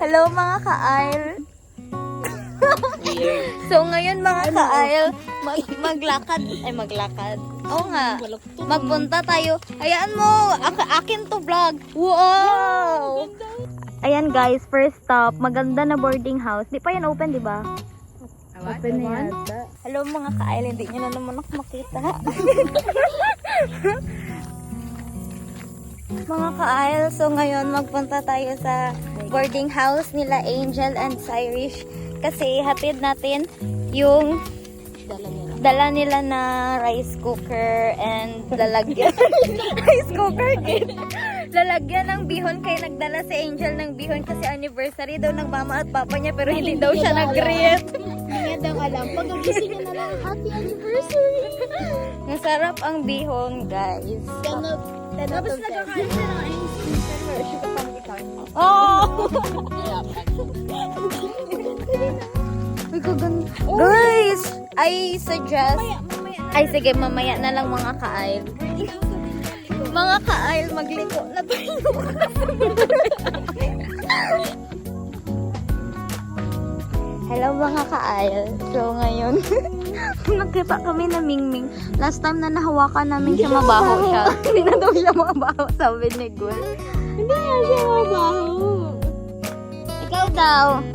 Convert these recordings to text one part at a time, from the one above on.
Hello mga ka-aisle. So ngayon mga ka-aisle, maglakad. Oo nga, magpunta tayo. Hayaan mo, akin to vlog. Wow! Ayan guys, first stop, maganda na boarding house. Di pa yan open, di ba? Open na yan. Hello mga ka-aisle, hindi nyo na naman ako makita. Mga ka-aisle, so ngayon magpunta tayo sa boarding house nila Angel and Cyrus kasi hatid natin yung dala nila na rice cooker and lalagyan rice cooker din. Lalagyan ng bihon kay nagdala si Angel ng bihon kasi anniversary daw ng mama at papa niya pero hindi daw siya nag-greet. Hindi daw alam. Pag-agising niya na lang, happy anniversary! Masarap ang bihon, guys. Tapos nagkakain siya ng ice cream pero siya ka pang ikaw. Oh! Ay, kaganda. Guys, I suggest... Ay, sige, mamaya na lang mga ka-aisle. Mga ka-aisle, magliko na tayo. Hello mga ka-aisle. So ngayon, nakita kami na Mingming. Last time na nahawakan namin siya, mabaho siya. Hindi na daw siya mabaho, sabi ni Gwen. Hindi nga siya mabaho. Ikaw daw.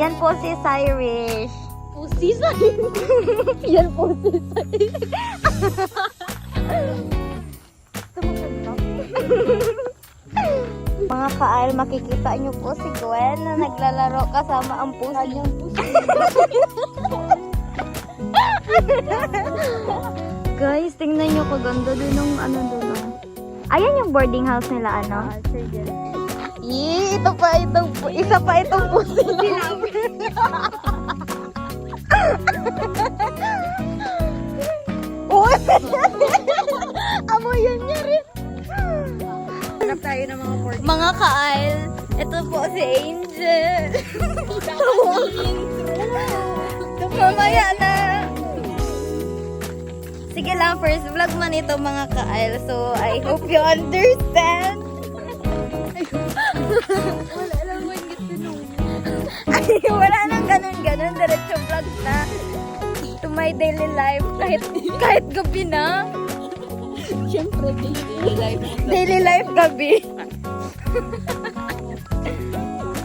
Yan po si Cyrus. Pusi sa'yo. Yan po si Cyrus. Mga ka-aisle, makikita niyo po si Gwen na naglalaro kasama ang pusi. Guys, tingnan niyo kaganda din ng ano doon. Ayan yung boarding house nila, ano? Ito pa itong isa pa itong pusi. Uy! Amoyan niya rin. Hanap tayo ng mga board. Mga ka-aisle, ito po si Angel. Mamaya na. Sige lang, first vlog man ito mga ka-aisle. So, I hope you understand. Wala lang man gusto nung. Ay, wala nang ganun-ganun. Diretso vlog na. To my daily life. Kahit gabi na. Siyempre, daily life. Daily life gabi.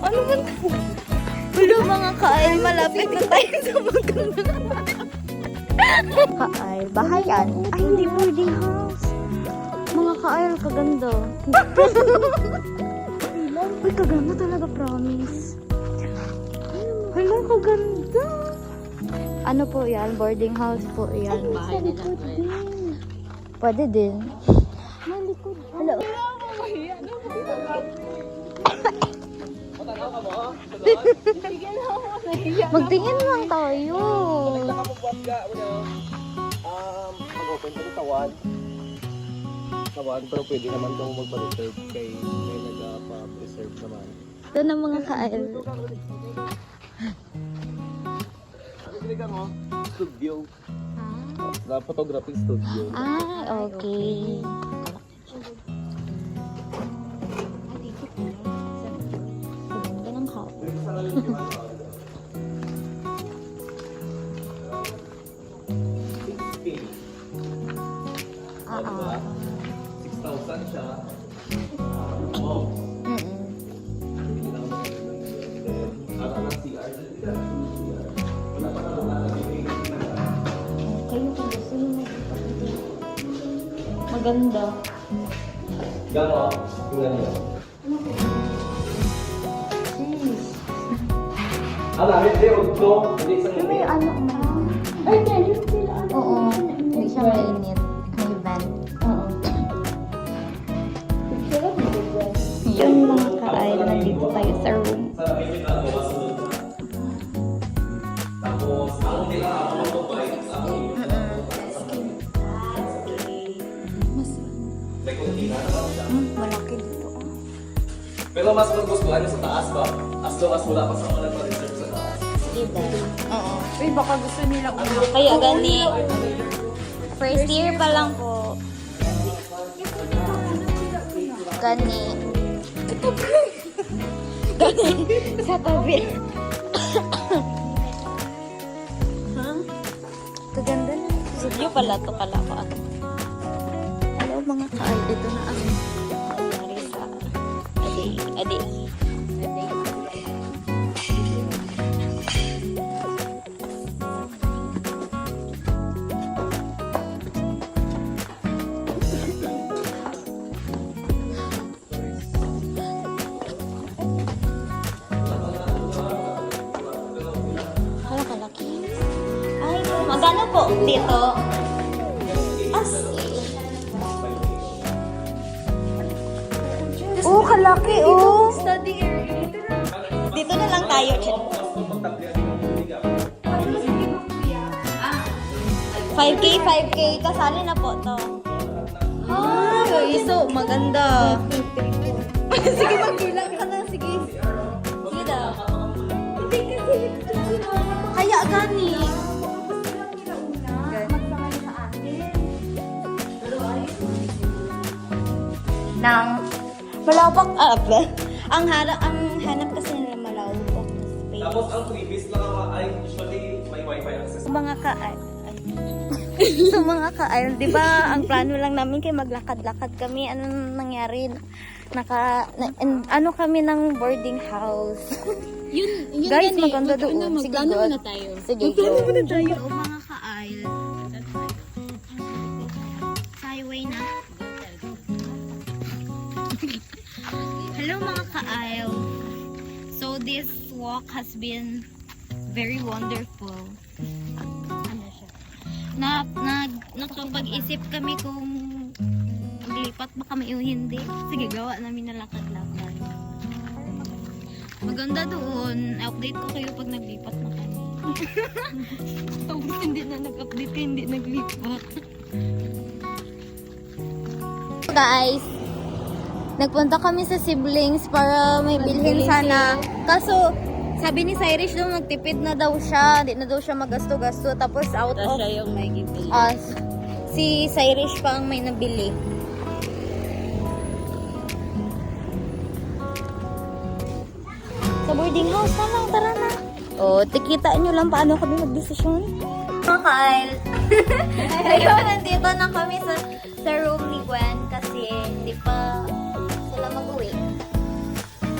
Ano man? Hello mga ka-aisle, malapit na tayo sa maganda. Ka-aisle, bahayan. Ay, hindi boarding house. Mga ka-aisle, kaganda. Uy, kaganda talaga, promise. Hello, kaganda. Ano po yan? Boarding house po yan. Bahay na lang. Pwede din. Malikod. Hello. Magtingin lang tayo. Mag-open ko ng tawad pero pwede naman kang magpa-reserve kay may nagpa-preserve naman. Ito na mga ka-aisle. Pili ka mo? Studio. Na photography studio. Ah, okay. Ganda ng house. Ah, ah. 6,000 siya. Kayo kung gusto nyo maganda. Gano? Tingnan niyo. Jeez. Hindi, ugto. Hindi isang May ano na. Ay, kaya sila. Oo. Hindi siya mainit. May vent. Oo. Yun mga ka-aisle, nandito tayo sa room. Malaki dito. Pero mas magustuhan niyo sa taas ba? As long as wala pa sa mga nagpa-reserve sa taas. Diba? Oo. Uy, baka gusto nila una. Kaya gani. First year pa lang po. Gani. Sa tabi. Kaganda na. Video pala to kala ko. Hello mga kaal. Ito na ang nangyari sa adi. Hala kalaki. Ay, magkano po dito? As. Oh, kalaki oh. Study area. Dito na lang tayo, Chet. 5K, kasali na po to. Ay, so maganda. Sige, magbilang ka na. Sige. Sige daw. Kaya gani. Nang malawak ang hanap kasi nila malawak na space. Tapos ang previous lang ay usually may wifi access. Mga sa mga ka-aisle, di ba, ang plano lang namin kay maglakad-lakad kami. Anong nangyari? Ano kami ng boarding house. Yun Guys, gani. maganda doon. Sige, Magplano go. muna tayo. Sige, go. muna tayo. O mga ka-aisle. Highway na. Hello mga ka-aisle. So this walk has been very wonderful. Ano siya? Nakapag-isip kami kung maglipat ba kami o hindi. Sige, gawa namin na lakad-lakad. Maganda doon. Update ko kayo pag naglipat na kami. Tapos hindi na nag-update kayo, hindi naglipat. Guys, nagpunta kami sa siblings para may bilhin sana. Kaso, sabi ni Cyrus daw magtipid na daw siya. Hindi na daw siya magasto-gasto. Tapos out of Siya yung may gibili. us, si Cyrus pa ang may nabili. Sa boarding house na lang, tara na. O, tikitaan nyo lang paano kami mag-desisyon. Mga Kyle. Ayun, nandito na kami sa room ni Gwen kasi hindi pa sila mag-uwi.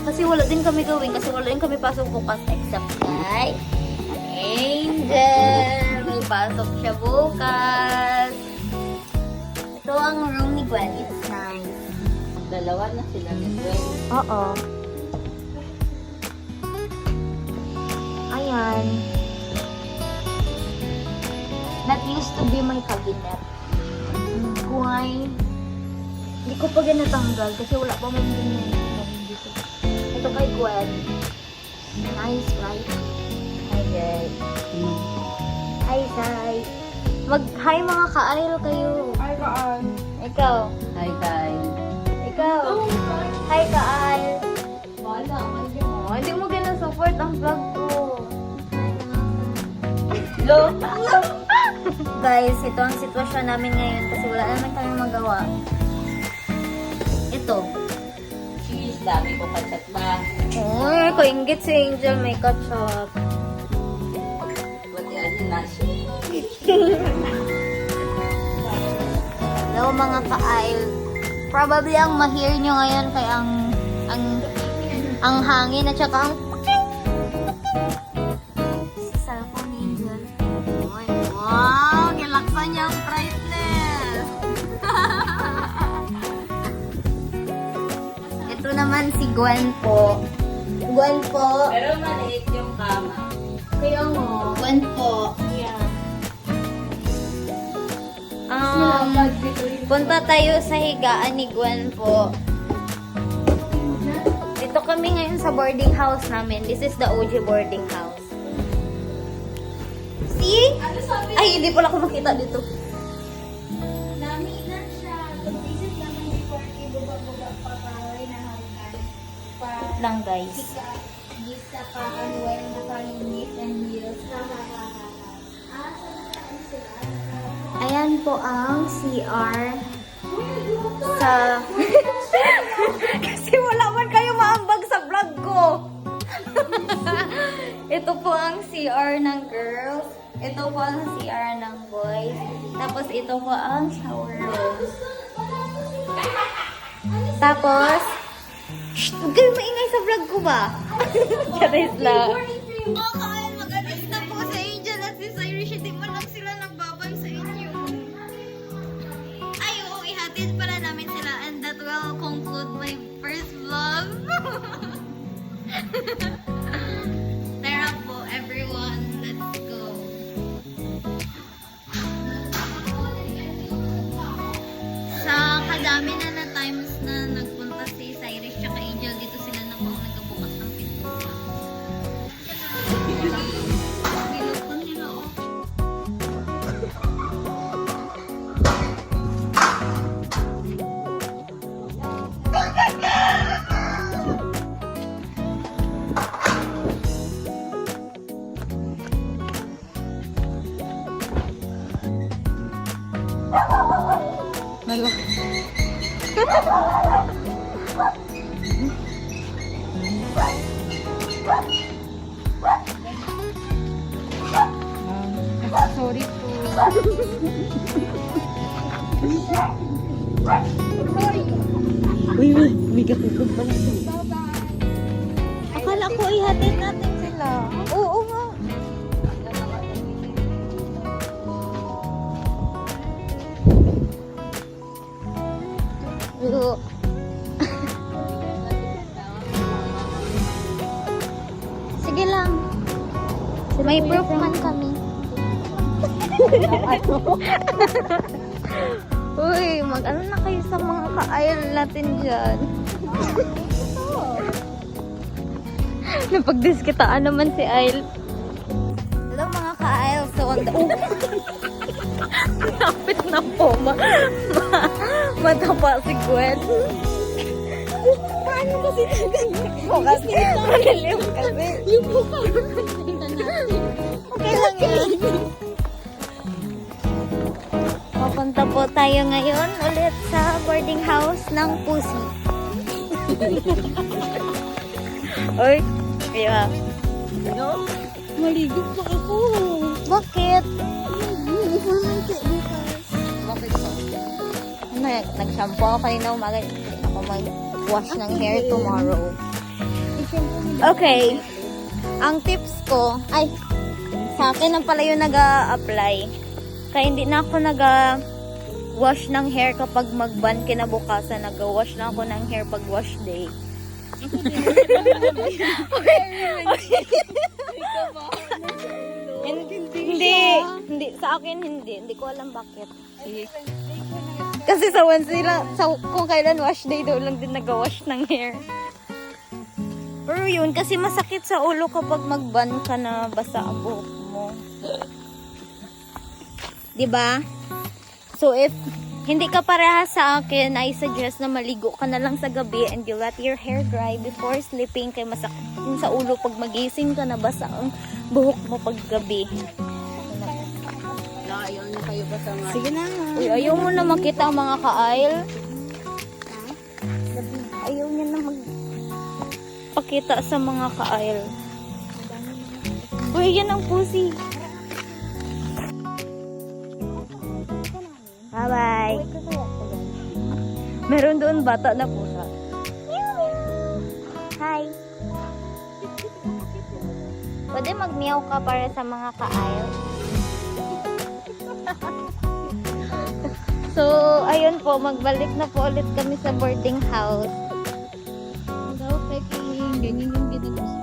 Kasi wala din kami gawin, kasi wala din kami pasok bukas except kay Angel. May pasok siya bukas. Ito ang room ni Gwen. It's nice. Dalawa na sila ni Gwen. Oo. Ayan. That used to be my cabinet. Why? Hindi ko pa ginatanggal kasi wala pa mong ganyan dito. Ito kay Gwen. Nice, right? Hi, guys. Hi, Sai. Hi, mga ka-aisle kayo. Ay, kaan. Ikaw. Hi, guys. Ikaw. Hi, ka-aisle. Wala, kayo. Oh, hindi mo ginasupport ang vlog ko. Hello? Guys, ito ang sitwasyon namin ngayon kasi wala naman kami magawa. Ito. Cheese, dami ko katsat ba? Uy, kaingit si Angel, may ketchup. Buti ano na siya. Hello mga ka-aisle. Probably ang ma-hear nyo ngayon kay ang hangin at saka ang cellphone ni Angel. Wow! Nilaksan niya ang brightness! Ito naman si Gwen po. Gwen po. Pero maliit yung kama. Kaya mo. Gwen po. Yeah. Punta tayo sa higaan ni Gwen po. Dito kami ngayon sa boarding house namin. This is the OG boarding house. See? Ano sabi? Ay, hindi pala ako makita dito. Nami na siya. Pag-visit naman before ibaba-baba pa kaway na hanggan. Pa Lang guys. gisa pa kanway na palinis and heels. Ayan po ang CR sa... Kasi wala man kayo maambag sa vlog ko. CR ng girls. Ito po ang CR ng boys. Tapos ito po ang shower room. Tapos, shh! Huwag kayo maingay sa vlog ko ba? Charis lang. Mga kain, mag-alis na po sa Angel at si Cyrus. Hindi mo lang sila nagbabay sa inyo. Ay, oo, ihatid pala namin sila and that will conclude my first vlog. Tara po, everyone. Let's go. Sa kadami na times na nagpunta si Cyrus tsaka Angel, dito sila na po nagbubukas ng pinto. Bilukan nila ako. Sorry po. Uy, bigat pa na sila. Akala ko ihatid natin sila. Oo nga. Oo. Sige lang. May proof man kami. Uy, mag-ano na kayo sa mga ka-aisle natin dyan. Napagdiskitaan naman si Aisle. Hello mga ka-aisle. So, on the... Napit na po. Matapa si Gwen. Paano kasi kasi malilim kasi. Yung mukha okay lang yan. Papunta po tayo ngayon ulit sa boarding house ng Pussy. Oy, kaya. Ano? Maligo pa ako. Bakit? Bakit pa? Nag-shampoo ako kanina umaga. Hindi ako mag-wash ng hair tomorrow. Okay. Ang tips ko, ay, sa akin ang pala yung nag-a-apply. Kaya hindi na ako nag-wash ng hair kapag mag-ban kinabukasan. Nag-wash na ako ng hair pag wash day. Hindi. Sa akin hindi. Hindi ko alam bakit. Kasi sa Wednesday lang, kung kailan wash day daw lang din nag-wash ng hair. Pero yun, kasi masakit sa ulo kapag mag-ban ka na basa ang buhok mo. Diba? So, if hindi ka parehas sa akin, I suggest na maligo ka na lang sa gabi and you let your hair dry before sleeping kay masakit din sa ulo pag magising ka na basa ang buhok mo pag gabi. Ayaw na kayo ba sa nga? Sige na. Uy, ayaw mo na makita ang mga ka-aisle. Ayaw niya na magpakita sa mga ka-aisle. Uy, yan ang Pussy. Bye-bye. Meron doon bata na pusa. Hi. Pwede mag-meow ka para sa mga ka-aisle. So, ayun po, magbalik na po ulit kami sa boarding house. Daw, peking. Ganyan yung ginagawa.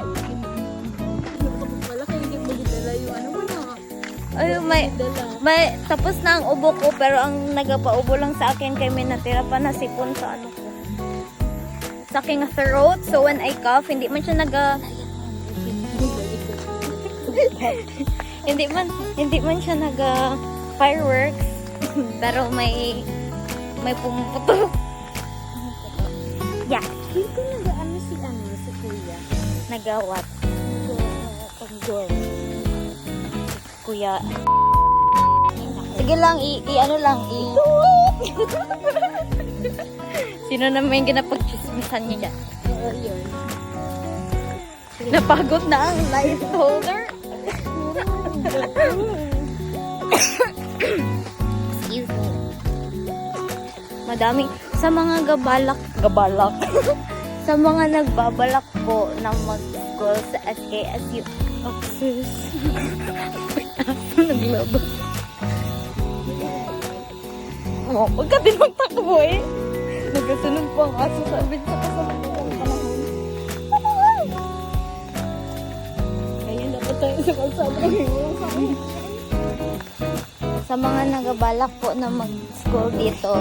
Wala kayo hindi magdala yung ano mo na. Ayun, may tapos na ang ubo ko, pero ang nagapaubo lang sa akin kay may natira pa na sipon sa ano ko. Sa aking throat. So, when I cough, hindi man siya hindi man siya fireworks. Pero may pumuputok. Yeah. Hindi ko nag-ano si Kuya. Nagawat. Pag-door. Kuya. Sige lang, ano lang, Sino naman yung ginapag-chismisan niya dyan? Oo, yun. Napagod na ang life holder. Excuse me. Madaming, sa mga gabalak, sa mga nagbabalak po na mag-school sa SKSU Access. Naglabas. Oh, huwag ka din magtakbo eh. Nagasunod po ang aso sa abit sa kasalang panahon. Kaya dapat tayo sa kalsada ng hirong sa akin. Sa mga nagabalak po na mag-school dito,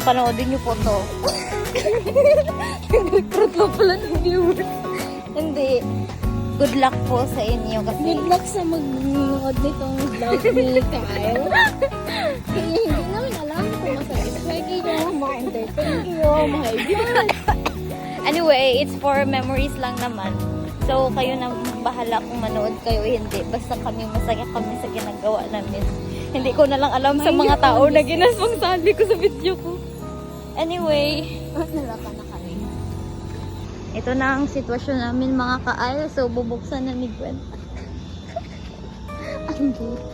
panoodin niyo po to. Nag-recruit lang pala ng viewers. Hindi. Good luck po sa inyo kasi... Good luck sa mag-nood nitong vlog ni Kyle. Hindi namin alam kung masatisfy kayo, ma-entertain kayo, ma-idea. Anyway, it's for memories lang naman. So, kayo na bahala kung manood kayo o hindi. Basta kami masaya kami sa ginagawa namin. Hindi ko na lang alam sa mga tao na ginasbang sabi ko sa video ko. Anyway, Nalaka na kami. ito na ang sitwasyon namin mga ka-aisle. So, bubuksan na ni Gwen. Ang cute.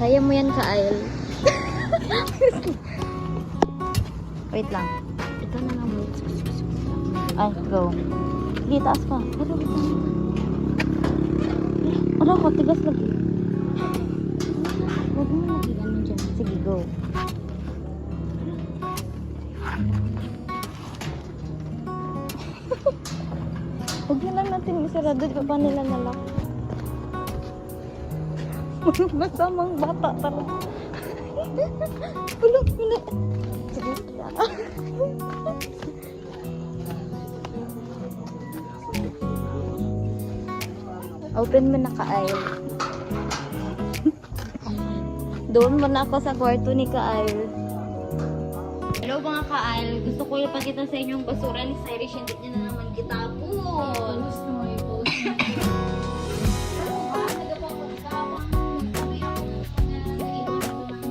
Kaya mo yan ka-aisle. Wait lang. Ito na lang. Ay, go. Sige, taas ka. Pero, wait lang. Ano ko, tigas lagi. Huwag mo mag-ano dyan. Sige, go. Huwag na lang natin isarado. Di ba pa nila nalak? Masamang bata talaga. Bulok na. Sige, open mo na ka-aisle. Doon mo na ako sa kwarto ni ka-aisle. Hello mga ka-aisle. Gusto ko ipakita sa inyo yung basura ni Cyrus. Hindi niya na naman kitapon. Gusto mo i-post. Ano ba? Nagapapagkawang sabi ako na naiwan ako ng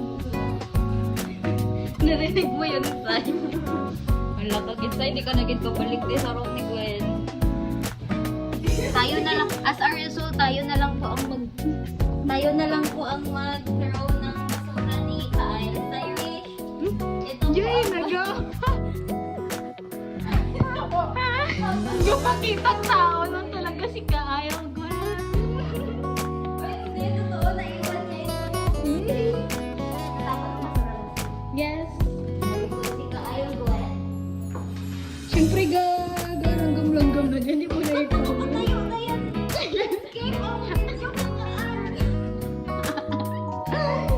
Narinig mo yun, Sai. Wala ka, Sai. Hindi ka naging kapalik din sa room ni Gwen. Tayo na lang, as a result, tayo na lang po ang mag-throw ng basura ni Kyle. Cyrus, ito po ang Yung makitang tao lang talaga si Kyle. Hindi, totoo na iwan niya ito. Dapat basura. Yes. Si Kyle, Gwen. Siyempre langgam-langgam na dyan. Hindi mo na ito. Tayo na yan. Keep on yung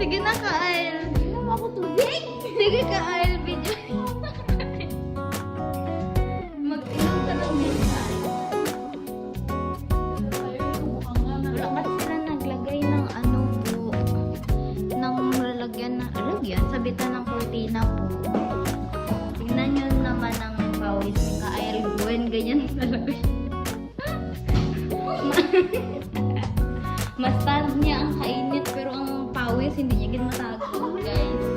Sige na, Kyle. Ano ako tubig? Sige, Kyle. Video. Mag-inom ka ng minsan. Wala kasi sila naglagay ng ano po. Ng lalagyan, sabitan ng kortina po. Tingnan nyo naman ang pawis ni Kyle. Gwen, ganyan talaga siya. Mas stand niya ang kainit pero ang pawis hindi niya ginatago, guys.